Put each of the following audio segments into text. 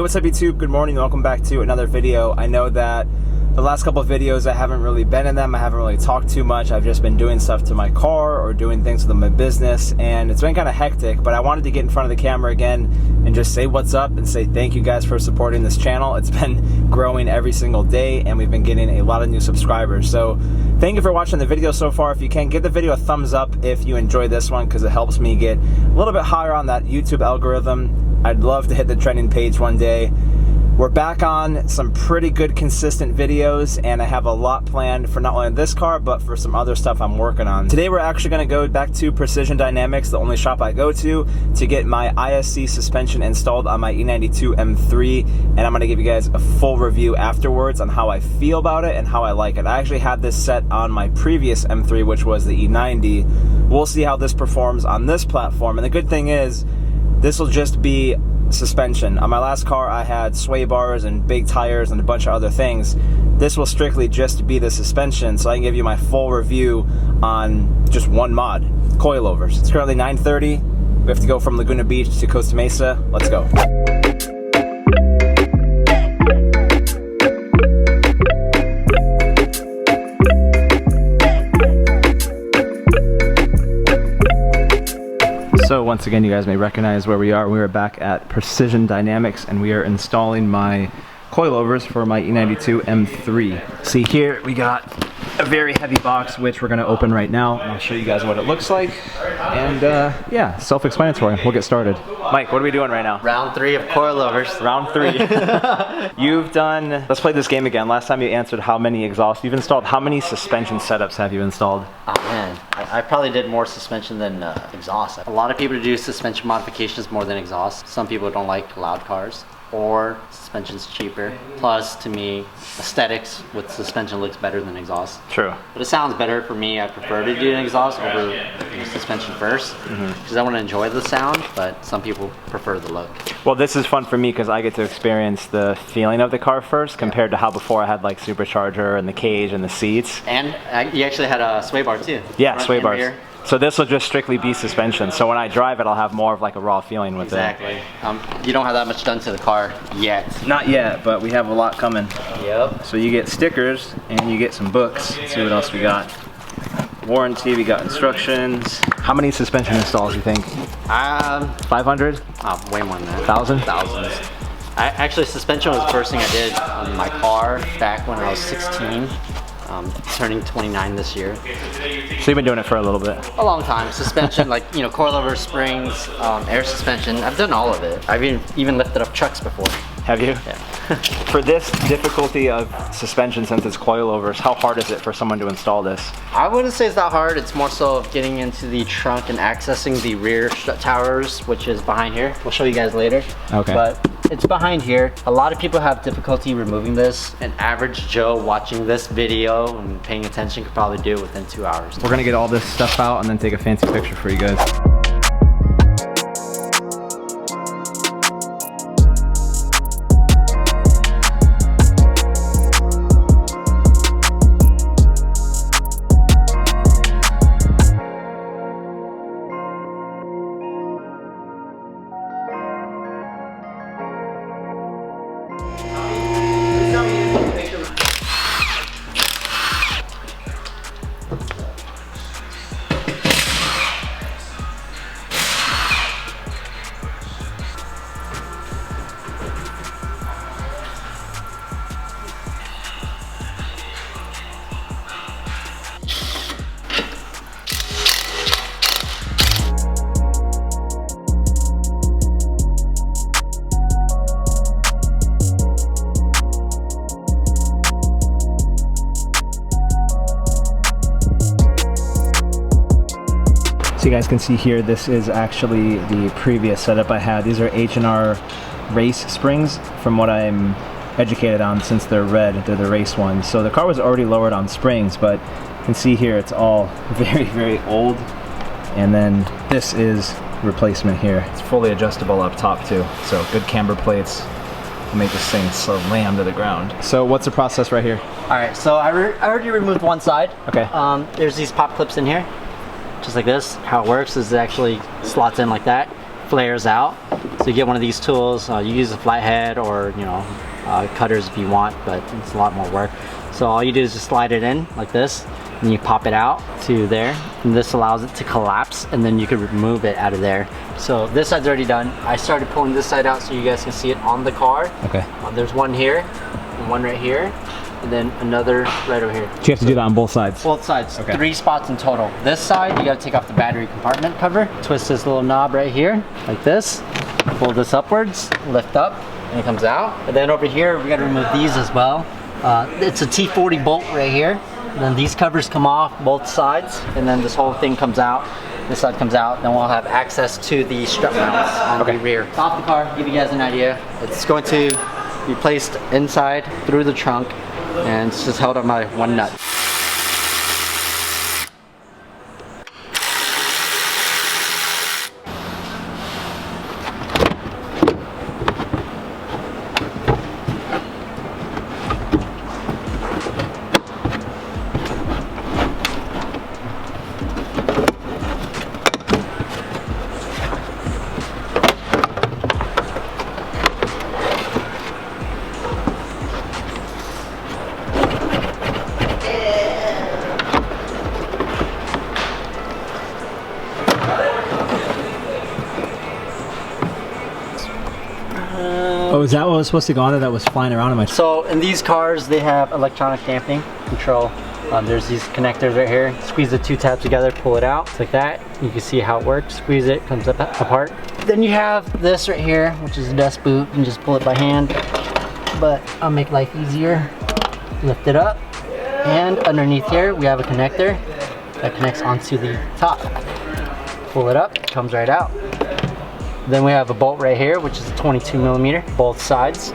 what's up YouTube? Good morning, welcome back to another video. I know that the last couple of videos I haven't really been in them. I haven't really talked too much. I've just been doing stuff to my car or doing things with my business, and it's been kind of hectic, but I wanted to get in front of the camera again and just say what's up and say thank you guys for supporting this channel. It's been growing every single day and we've been getting a lot of new subscribers. So thank you for watching the video so far. If you can, give the video a thumbs up if you enjoy this one, because it helps me get a little bit higher on that YouTube algorithm. I'd love to hit the trending page one day. We're back on some pretty good consistent videos, and I have a lot planned for not only this car but for some other stuff I'm working on. Today we're actually going to go back to Precision Dynamics, the only shop I go to get my ISC suspension installed on my E92 M3, and I'm going to give you guys a full review afterwards on how I feel about it and how I like it. I actually had this set on my previous M3, which was the E90. We'll see how this performs on this platform, and the good thing is this will just be suspension. On my last car I had sway bars and big tires and a bunch of other things. This will strictly just be the suspension, so I can give you my full review on just one mod, coilovers. It's currently 9:30. We have to go from Laguna Beach to Costa Mesa. Let's go. So once again, you guys may recognize where we are. We are back at Precision Dynamics and we are installing my coilovers for my E92 M3. See here, we got a very heavy box, which we're gonna open right now, and I'll show you guys what it looks like. And yeah, self-explanatory. We'll get started. Mike, what are we doing right now? Round 3 of coilovers. Round 3. You've done, let's play this game again. Last time you answered how many exhausts you've installed. How many suspension setups have you installed? Oh man, I probably did more suspension than exhaust. A lot of people do suspension modifications more than exhaust. Some people don't like loud cars, or suspension's cheaper. Plus, to me, aesthetics with suspension looks better than exhaust. True. But it sounds better for me. I prefer to do an exhaust over suspension first, because I want to enjoy the sound, but some people prefer the look. Well, this is fun for me because I get to experience the feeling of the car first, compared to how before I had like supercharger and the cage and the seats. And you actually had a sway bar too. Yeah, front sway and bars. rear. So this will just strictly be suspension. So when I drive it, I'll have more of like a raw feeling with it. Exactly. You don't have that much done to the car yet. Not yet, but we have a lot coming. Yep. So you get stickers and you get some books. Let's see what else we got. Warranty, we got instructions. How many suspension installs do you think? 500? Oh, way more than that. 1,000? Thousands. Actually, suspension was the first thing I did on my car back when I was 16. Turning 29 this year. So you've been doing it for a little bit? A long time. Suspension, like, you know, coilover, springs, air suspension. I've done all of it. I've even lifted up trucks before. Have you? Yeah. For this difficulty of suspension, since it's coilovers, how hard is it for someone to install this? I wouldn't say it's that hard. It's more so of getting into the trunk and accessing the rear strut towers, which is behind here. We'll show you guys later. Okay. But it's behind here. A lot of people have difficulty removing this. An average Joe watching this video and paying attention could probably do it within 2 hours. We're gonna get all this stuff out and then take a fancy picture for you guys. So you guys can see here, this is actually the previous setup I had. These are H&R race springs, from what I'm educated on, since they're red, they're the race ones. So the car was already lowered on springs, but you can see here it's all very, very old. And then this is replacement here. It's fully adjustable up top too. So good camber plates to make this thing slam to the ground. So what's the process right here? All right, so I already removed one side. Okay. There's these pop clips in here. Just like this. How it works is it actually slots in like that, flares out. So So you get one of these tools, you use a flathead or, you know, cutters if you want, but it's a lot more work. So all you do is just slide it in like this, and you pop it out to there, and this allows it to collapse, and then you can remove it out of there. So this side's already done. I started pulling this side out so you guys can see it on the car. Okay. There's one here, and one right here, and then another right over here. So you have to do that on both sides? Both sides, okay. 3 spots in total. This side, you gotta take off the battery compartment cover, twist this little knob right here, like this, pull this upwards, lift up, and it comes out. And then over here, we gotta remove these as well. It's a T40 bolt right here. And then these covers come off both sides, and then this whole thing comes out. This side comes out, then we'll have access to the strut mounts on the rear. Off the car, give you guys an idea. It's going to be placed inside through the trunk, and it's just held on by one nut. Oh, is that what was supposed to go on there that was flying around in my... So in these cars, they have electronic damping control. There's these connectors right here. Squeeze the 2 tabs together, pull it out like that. You can see how it works. Squeeze it, comes up apart. Then you have this right here, which is a dust boot, and just pull it by hand. But I'll make life easier. Lift it up, and underneath here we have a connector that connects onto the top. Pull it up, it comes right out. Then we have a bolt right here, which is a 22mm, both sides.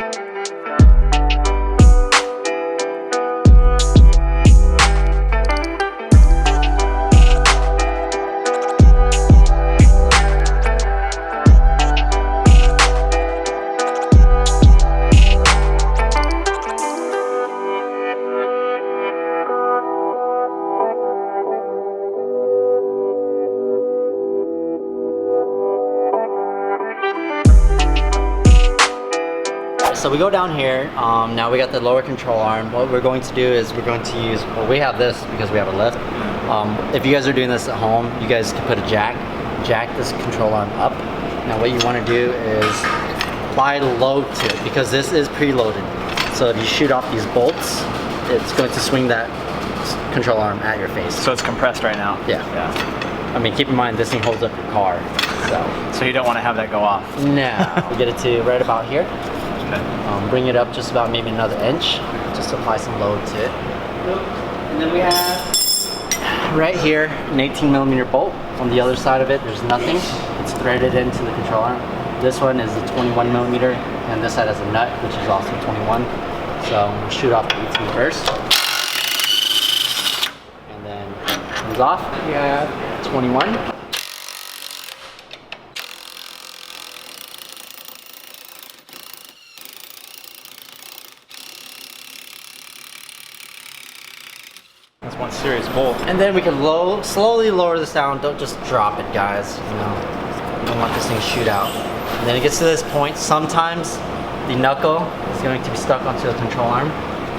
So we go down here, now we got the lower control arm. What we're going to do is we're going to use, well, we have this because we have a lift. If you guys are doing this at home, you guys can put a jack this control arm up. Now what you want to do is apply load to it because this is preloaded. So if you shoot off these bolts, it's going to swing that control arm at your face. So it's compressed right now? Yeah. I mean, keep in mind this thing holds up your car. So you don't want to have that go off? No. We get it to right about here. Okay. Bring it up just about maybe another inch. Just apply some load to it. And then we have right here an 18mm bolt. On the other side of it, there's nothing. It's threaded into the control arm. This one is a 21mm, and this side has a nut, which is also 21. So we'll shoot off the 18 first. And then it comes off. We have 21. That's one serious bolt. And then we can slowly lower this down. Don't just drop it, guys. You know, you don't want this thing to shoot out. And then it gets to this point. Sometimes the knuckle is going to be stuck onto the control arm.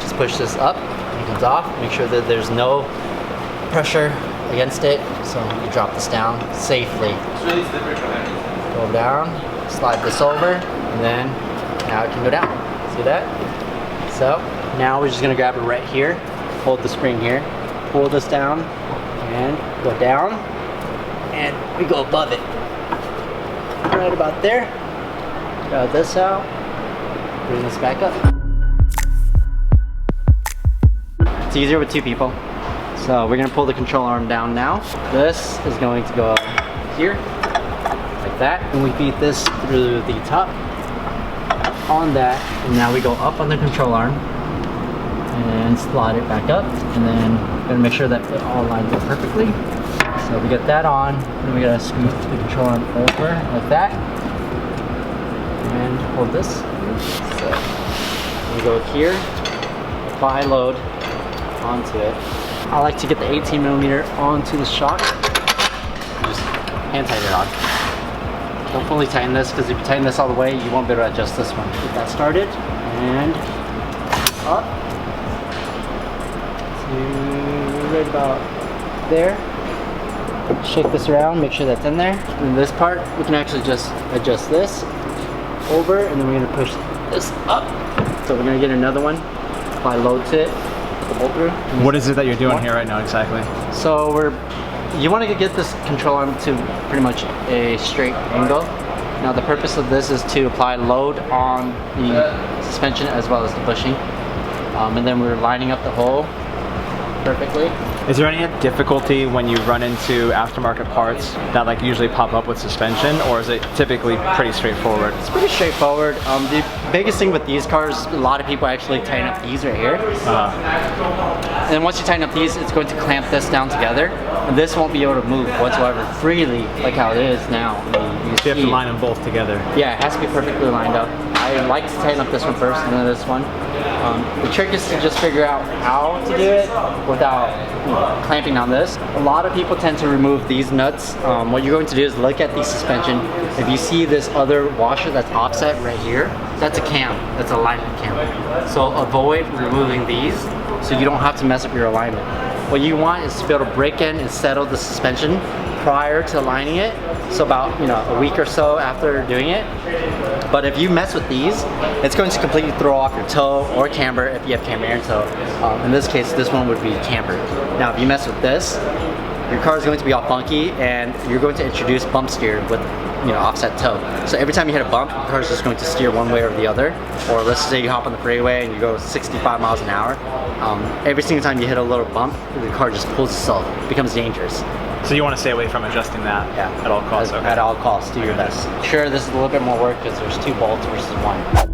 Just push this up, and it comes off. Make sure that there's no pressure against it, so you drop this down safely. Go down, slide this over, and then now it can go down. See that? So now we're just gonna grab it right here. Hold the spring here, pull this down, and go down, and we go above it. Right about there. Grab this out, bring this back up. It's easier with 2 people. So we're gonna pull the control arm down now. This is going to go here, like that, and we feed this through the top on that, and now we go up on the control arm and slide it back up, and then we're gonna make sure that it all lines up perfectly. So we get that on, and we gotta scoot the control arm over like that, and hold this. So we go here, apply load onto it. I like to get the 18mm onto the shock, just hand tighten it on. Don't fully tighten this, because if you tighten this all the way, you won't be able to adjust this one. Get that started, and up to right about there. Shake this around, make sure that's in there. And this part, we can actually just adjust this over, and then we're gonna push this up. So we're gonna get another one, apply load to it, the bolt through. What is it that you're doing here right now exactly? So you want to get this control arm to pretty much a straight angle. Now the purpose of this is to apply load on the suspension as well as the bushing. And then we're lining up the hole perfectly. Is there any difficulty when you run into aftermarket parts that like usually pop up with suspension, or is it typically pretty straightforward? It's pretty straightforward. The biggest thing with these cars, a lot of people actually tighten up these right here. And then once you tighten up these, it's going to clamp this down together. And this won't be able to move whatsoever freely like how it is now. You have to line them both together. Yeah, it has to be perfectly lined up. I like to tighten up this one first and then this one. The trick is to just figure out how to do it without clamping on this. A lot of people tend to remove these nuts. What you're going to do is look at the suspension. If you see this other washer that's offset right here, that's a cam. That's a alignment cam. So avoid removing these so you don't have to mess up your alignment. What you want is to be able to break in and settle the suspension prior to aligning it. So about a week or so after doing it. But if you mess with these, it's going to completely throw off your toe or camber if you have camber and toe. In this case, this one would be cambered. Now if you mess with this, your car is going to be all funky and you're going to introduce bump steer with offset toe. So every time you hit a bump, the car is just going to steer one way or the other. Or let's say you hop on the freeway and you go 65 miles an hour. Every single time you hit a little bump, the car just pulls itself. It becomes dangerous. So you want to stay away from adjusting that at all costs? Okay. At all costs, do your best. Sure, this is a little bit more work because there's 2 bolts versus 1.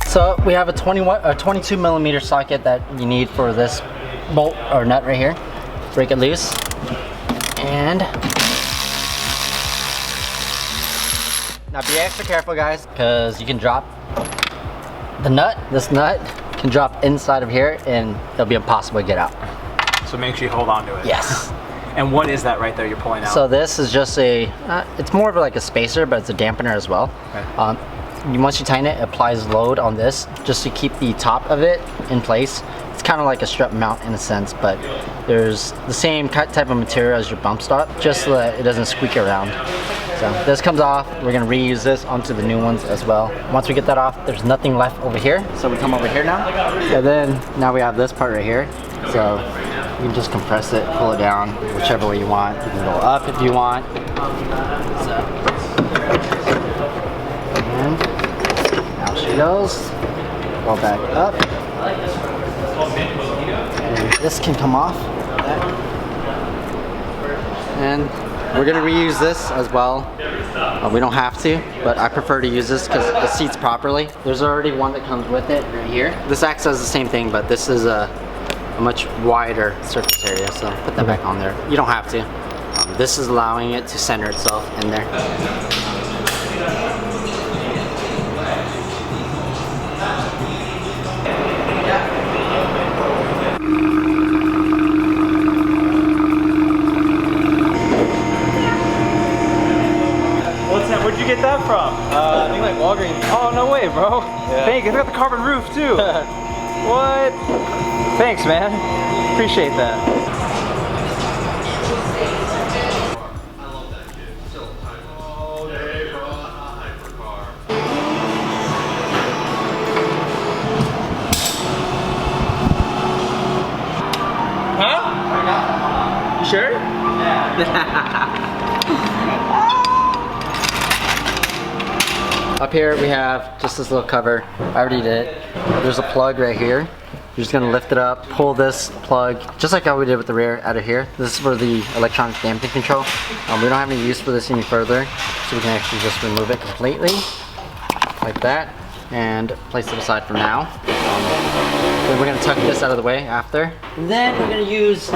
So we have a 22 millimeter socket that you need for this bolt or nut right here. Break it loose, and now be extra careful, guys, because you can drop the nut. This nut can drop inside of here, and it'll be impossible to get out. So make sure you hold on to it. Yes. And what is that right there you're pulling out? So this is just it's more of like a spacer, but it's a dampener as well. Okay. Once you tighten it, it applies load on this just to keep the top of it in place. It's kind of like a strut mount in a sense, but there's the same type of material as your bump stop, just so that it doesn't squeak around. So this comes off. We're gonna reuse this onto the new ones as well. Once we get that off, there's nothing left over here. So we come over here now. And then now we have this part right here. So you can just compress it, pull it down, whichever way you want. You can go up if you want. And now she goes. Go back up. And this can come off. And we're gonna reuse this as well. We don't have to, but I prefer to use this because it seats properly. There's already one that comes with it right here. This acts as the same thing, but this is a much wider surface area, so put that back on there. You don't have to. This is allowing it to center itself in there. Where'd you get that from? I think like Walgreens. Oh, no way, bro. Yeah. Thanks. It's got the carbon roof, too. What? Thanks, man. Appreciate that. I love that kid. Still time all day for a hypercar. Huh? You sure? Yeah. Up here we have just this little cover. I already did it. There's a plug right here. You're just gonna lift it up, pull this plug, just like how we did with the rear out of here. This is for the electronic damping control. We don't have any use for this any further, so we can actually just remove it completely, like that, and place it aside for now. Then we're gonna tuck this out of the way after. And then we're gonna use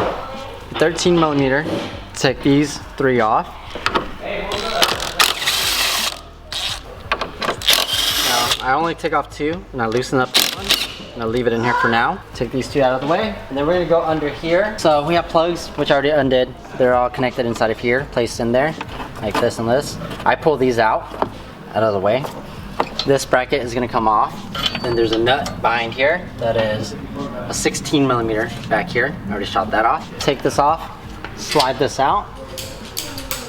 13 millimeter to take these 3 off. only take off 2 and I loosen up this one. And I'll leave it in here for now. Take these 2 out of the way. And then we're gonna go under here. So we have plugs, which I already undid. They're all connected inside of here, placed in there, like this and this. I pull these out of the way. This bracket is gonna come off. And there's a nut behind here that is a 16 millimeter back here. I already shot that off. Take this off, slide this out,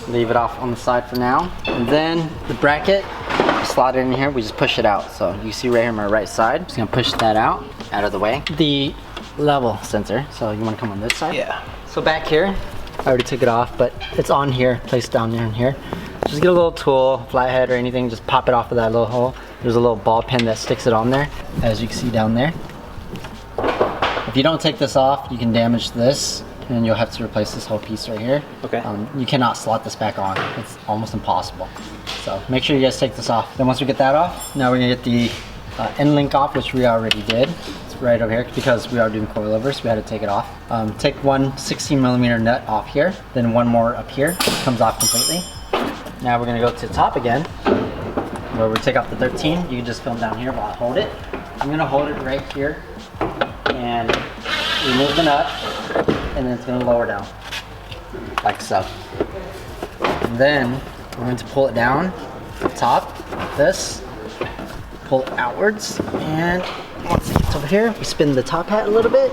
leave it off on the side for now. And then the bracket, slide it in here, we just push it out. So you see right here on my right side, just gonna push that out of the way. The level sensor, so you wanna come on this side? Yeah. So back here, I already took it off, but it's on here, placed down there in here. Just get a little tool, flathead or anything, just pop it off of that little hole. There's a little ball pin that sticks it on there, as you can see down there. If you don't take this off, you can damage this, and you'll have to replace this whole piece right here. Okay. You cannot slot this back on. It's almost impossible. So make sure you guys take this off. Then once we get that off, now we're gonna get the end link off, which we already did. It's right over here because we are doing coilovers, we had to take it off. Take one 16 millimeter nut off here, then one more up here. It comes off completely. Now we're gonna go to the top again, where we take off the 13. You can just film down here while I hold it. I'm gonna hold it right here and remove the nut, and then it's gonna lower down, like so. And then we're going to pull it down up top, like this. Pull it outwards, and once it gets over here, we spin the top hat a little bit.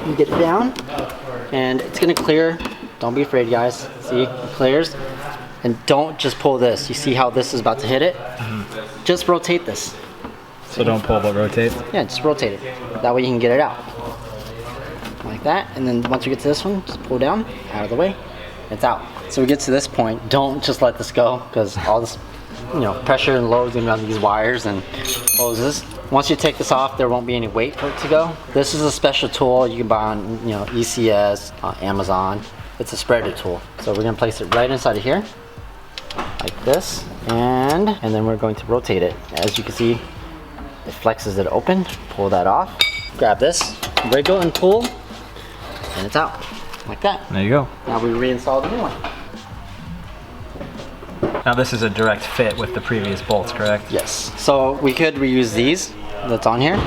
You get it down, and it's gonna clear. Don't be afraid, guys. See, it clears. And don't just pull this. You see how this is about to hit it? Mm-hmm. Just rotate this. So don't pull, but rotate? Yeah, just rotate it. That way you can get it out. Like that. And then once we get to this one, just pull down, out of the way. It's out. So we get to this point, don't just let this go, because all this, pressure and load is going to be on these wires and hoses. Once you take this off, there won't be any weight for it to go. This is a special tool you can buy on, ECS, Amazon. It's a spreader tool. So we're going to place it right inside of here, like this, and then we're going to rotate it. As you can see, it flexes it open. Pull that off. Grab this, wiggle and pull, and it's out, like that. There you go. Now we reinstall the new one. Now this is a direct fit with the previous bolts, correct? Yes. So we could reuse these that's on here,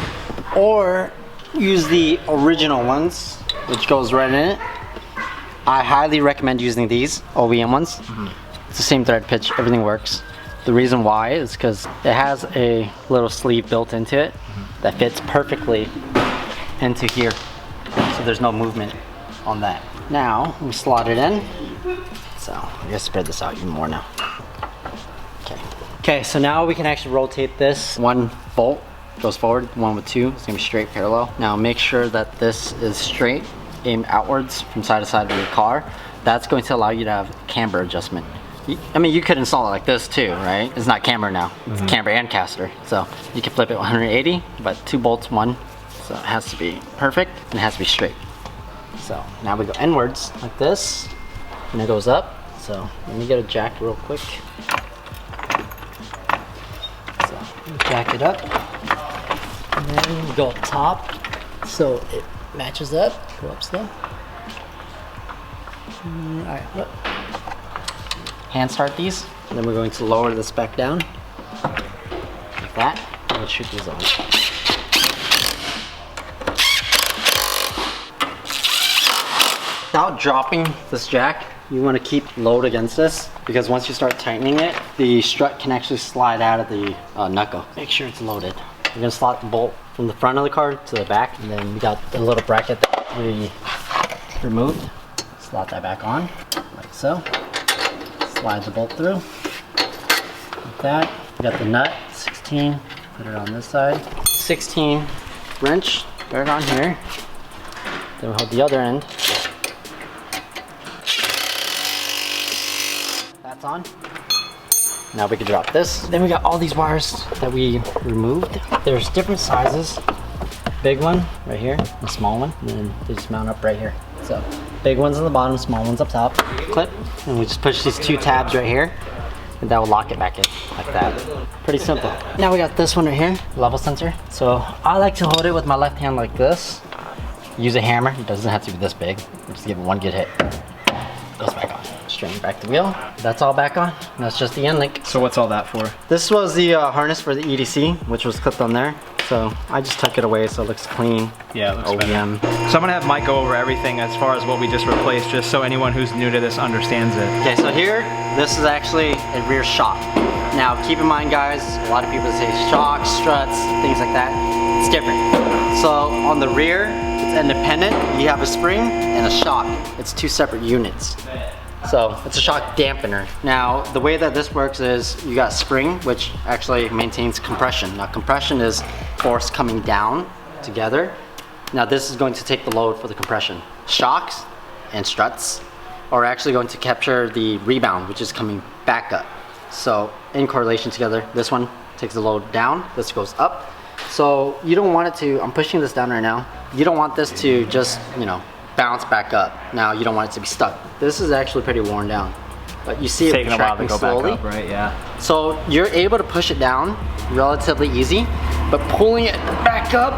or use the original ones, which goes right in it. I highly recommend using these OEM ones. Mm-hmm. It's the same thread pitch, everything works. The reason why is because it has a little sleeve built into it that fits perfectly into here. So there's no movement on that. Now we slot it in. So I'm gonna spread this out even more now. Okay, so now we can actually rotate this. One bolt goes forward, one with 2, it's gonna be straight parallel. Now make sure that this is straight, aim outwards from side to side of your car. That's going to allow you to have camber adjustment. You could install it like this too, right? It's not camber now, it's camber and caster. So you can flip it 180, but 2 bolts, 1. So it has to be perfect and it has to be straight. So now we go inwards like this, and it goes up. So let me get a jack real quick. So jack it up, and then we go up top, so it matches up. Go up slow. All right, look. Hand start these, and then we're going to lower this back down like that, and we'll shoot these on. Without dropping this jack, you want to keep load against this, because once you start tightening it, the strut can actually slide out of the knuckle. Make sure it's loaded. We're going to slot the bolt from the front of the car to the back, and then we got the little bracket that we removed. Slot that back on, like so. Slide the bolt through, like that. We got the nut, 16, put it on this side. 16 wrench, put it on here. Then we'll hold the other end. That's on. Now we can drop this. Then we got all these wires that we removed. There's different sizes. Big one right here, a small one, and then they just mount up right here. So big ones on the bottom, small ones up top. Clip, and we just push these 2 tabs right here, and that will lock it back in like that. Pretty simple. Now we got this one right here, level sensor. So I like to hold it with my left hand like this. Use a hammer. It doesn't have to be this big. Just give it one good hit. Goes back on. Straight. straighten back the wheel. That's all back on. That's just the end link. So what's all that for? This was the harness for the EDC, which was clipped on there. So I just took it away so it looks clean. Yeah, it looks OEM. better. So I'm gonna have Mike go over everything as far as what we just replaced, just so anyone who's new to this understands it. Okay, so here, this is actually a rear shock. Now keep in mind guys, a lot of people say shocks, struts, things like that. It's different. So on the rear, it's independent. You have a spring and a shock. It's two separate units. So it's a shock dampener. Now the way that this works is you got spring, which actually maintains compression. Now compression is force coming down together. Now this is going to take the load for the compression. Shocks and struts are actually going to capture the rebound, which is coming back up. So in correlation together, this one takes the load down, this goes up. So you don't want it to, I'm pushing this down right now. You don't want this to just, you know, bounce back up. Now you don't want it to be stuck. This is actually pretty worn down, but you see it taking a while to go slowly. back up, right? Yeah. So you're able to push it down relatively easy, but pulling it back up,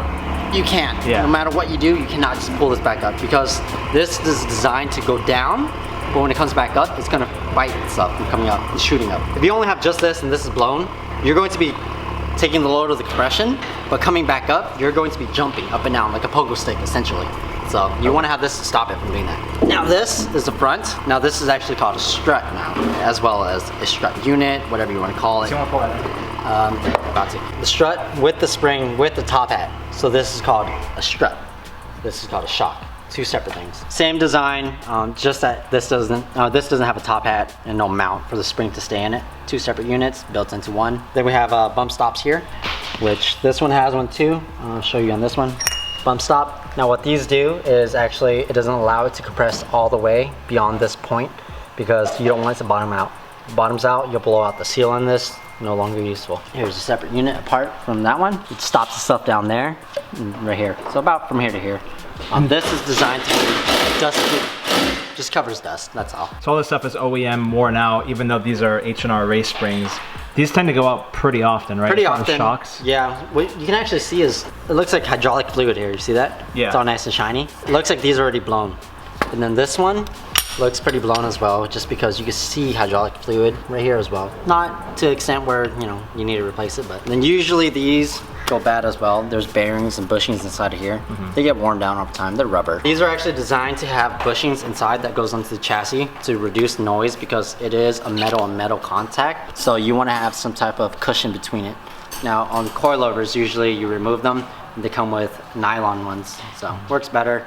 you can't. Yeah. No matter what you do, you cannot just pull this back up because this is designed to go down, but when it comes back up, it's gonna fight itself from coming up and shooting up. If you only have just this and this is blown, you're going to be taking the load of the compression, but coming back up, you're going to be jumping up and down like a pogo stick essentially. So you want to have this to stop it from doing that. Now this is the front. Now this is actually called a strut now, as well as a strut unit, whatever you want to call it. Do you want to pull that? About to. The strut with the spring with the top hat. So this is called a strut. This is called a shock. Two separate things. Same design, just that this doesn't have a top hat and no mount for the spring to stay in it. Two separate units built into one. Then we have bump stops here, which this one has one too. I'll show you on this one. Bump stop. Now what these do is actually, it doesn't allow it to compress all the way beyond this point because you don't want it to bottom out. If it bottoms out, you'll blow out the seal on this, no longer useful. Here's a separate unit apart from that one. It stops the stuff down there, and right here. So about from here to here. This is designed to be dust-proof. Just covers dust, that's all. So all this stuff is OEM worn out, even though these are H&R race springs. These tend to go out pretty often, right? Pretty often. Shocks. Yeah. What you can actually see is, it looks like hydraulic fluid here. You see that? Yeah. It's all nice and shiny. It looks like these are already blown. And then this one looks pretty blown as well, just because you can see hydraulic fluid right here as well. Not to the extent where, you know, you need to replace it, but then usually these go bad as well. There's bearings and bushings inside of here. They get worn down over time. They're rubber. These are actually designed to have bushings inside that goes onto the chassis to reduce noise because it is a metal on metal contact. So you want to have some type of cushion between it. Now on coilovers, usually you remove them. They come with nylon ones, so works better.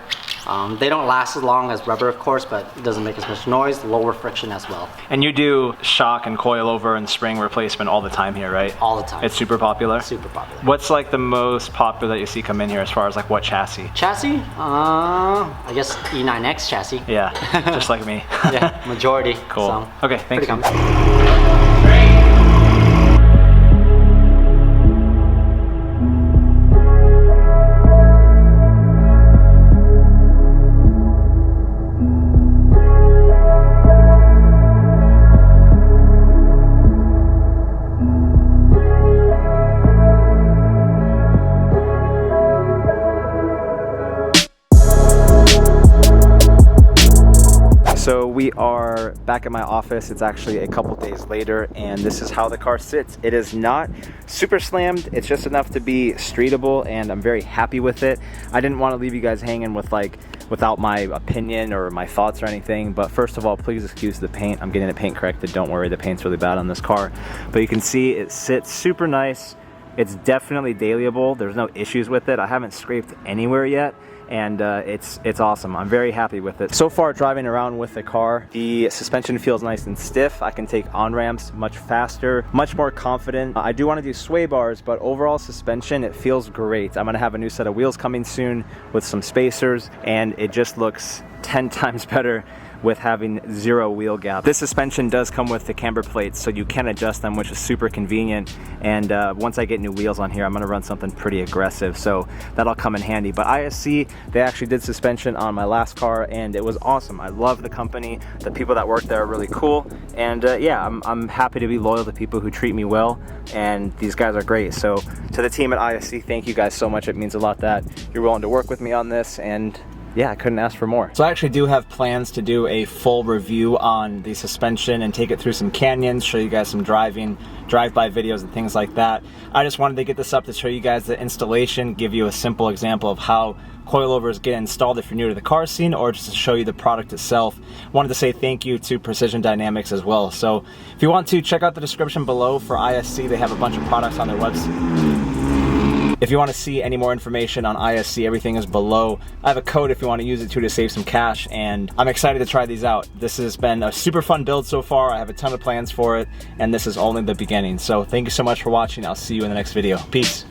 They don't last as long as rubber, of course, but it doesn't make as much noise, lower friction as well. And you do shock and coilover and spring replacement all the time here, right? All the time. It's super popular? Super popular. What's like the most popular that you see come in here as far as like what chassis? Chassis? I guess E9X chassis. Yeah, just like me. Yeah, majority. Cool. So, okay, thanks. So we are back at my office. It's actually a couple days later, and this is how the car sits. It is not super slammed. It's just enough to be streetable, and I'm very happy with it. I didn't want to leave you guys hanging with without my opinion or my thoughts or anything, but first of all, please excuse the paint. I'm getting the paint corrected. Don't worry, the paint's really bad on this car. But you can see it sits super nice. It's definitely dailyable. There's no issues with it. I haven't scraped anywhere yet. And it's awesome. I'm very happy with it. So far, driving around with the car, the suspension feels nice and stiff. I can take on-ramps much faster, much more confident. I do want to do sway bars, but overall suspension, it feels great. I'm gonna have a new set of wheels coming soon with some spacers, and it just looks 10 times better with having zero wheel gap. This suspension does come with the camber plates, so you can adjust them, which is super convenient. And once I get new wheels on here, I'm gonna run something pretty aggressive, so that'll come in handy. But ISC, they actually did suspension on my last car, and it was awesome. I love the company. The people that work there are really cool. And yeah, I'm happy to be loyal to people who treat me well, and these guys are great. So to the team at ISC, thank you guys so much. It means a lot that you're willing to work with me on this, and yeah, I couldn't ask for more. So I actually do have plans to do a full review on the suspension and take it through some canyons, show you guys some drive-by videos and things like that. I just wanted to get this up to show you guys the installation, give you a simple example of how coilovers get installed if you're new to the car scene, or just to show you the product itself. Wanted to say thank you to Precision Dynamics as well. So if you want to, check out the description below for ISC. They have a bunch of products on their website. If you want to see any more information on ISC, everything is below. I have a code if you want to use it to save some cash, and I'm excited to try these out. This has been a super fun build so far. I have a ton of plans for it, and this is only the beginning. So thank you so much for watching. I'll see you in the next video. Peace.